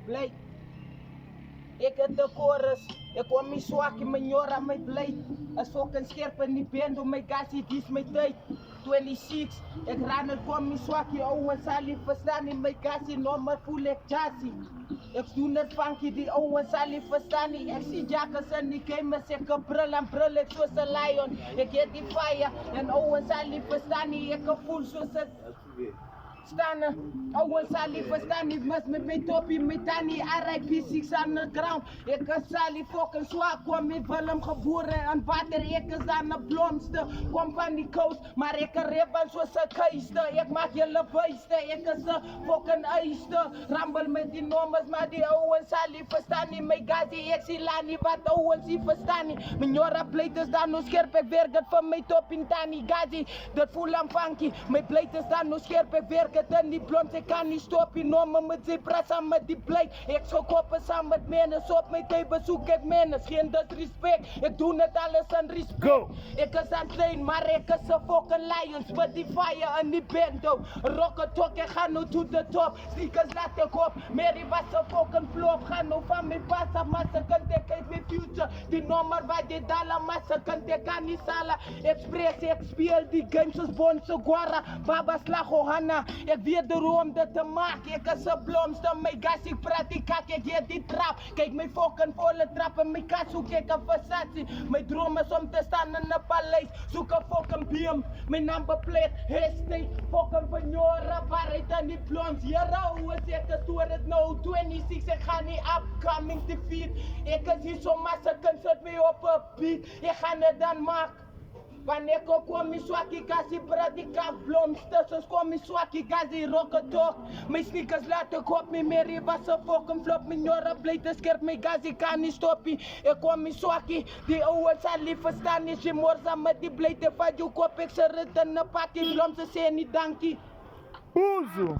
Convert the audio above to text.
Blij. Ik het de chorus. Ik kwam mijn zwak in mijn jora, mijn blij. Als fucking scherp en die band om mijn gas, dit is mijn tijd. 26, ik ran het kwam mijn zwak, je ouwe zal je verstaan in mijn gas, nummer voel ik chassis. Ik doe het funky, die ouwe zal je verstaan. Ik zie jackers en die gamers, ik brul en brul ik zoals een lion. Ik heb die fire en ouwe zal je verstaan, ik voel zoals een... Staan, ouwe zal je verstaan, ik mis met mijn topie, met Danny, RIP 6 underground. Ik is Sally fucking zwak, kwam in Willem geboren en water, ik is aan de blomste. Kwam van die coast, maar ik rebel zoals een keister. Ik maak jullie beesten, ik is een fucking eister. Rambel met die nummers, maar die ouwe zal je verstaan niet. Mijn gazi, ik zie Lani, wat ouwe zie verstaan niet. Mijn jora pleit is dan nog scherp, ik werk het van mijn top in Danny gazi. Dat voel aan funky, mijn pleit is dan nog scherp, ik werk het en die blond, ik kan niet stoppen. Nomen met die pras aan met die pleit. Ik zou koppen samen met mensen, op mijn thee bezoek ik mensen. Geen disrespect, ik doe het alles aan respect. Go. Ik is aan zijn, maar ik is een fucking lions. Met die fire en die bando. Rocket talk, ik ga nu to the top. Sneakers laat ik op, Mary was een fucking flop. Ga nu van mijn pas af, maar ze kunt ik uit mijn future. Die nummer waar die dollar, maar ze kunt ik aan die sala. Express, ik speel die games als Bonzo Guara. Baba Slago Hanna. Ik weet de room dat te maken, ik is een blomster, mijn gas, ik praat, ik kak, ik heet die trap. Kijk mijn fucking volle trap en mijn kat zoek ik een versatie. Mijn droom is om te staan in een paleis, zoek een fucking beam. Mijn number plate, hashtag, fucking vanjora, waarheid aan die blonds. Hier hoe is ik stoor het nou, 26, ik ga niet upcoming defeat. Ik is hier zo massa, kan zet mij op een beat, ik ga het dan maken. Wanneer ik kwam in zwakkie gazi, praat ik af blomsters. Dus kwam in zwakkie gazi, rocket talk. Mijn sneakers laat ik op, mijn Mary was een fucking flop. Mijn jora bleef te scherp, mijn gazi kan niet stoppen. Ik kwam in zwakkie, die ouwe zal niet verstaan. Is je morza met die bleef te van je kop. Ik ze rit in een pakje, blomsters zijn niet dankie. Bozo.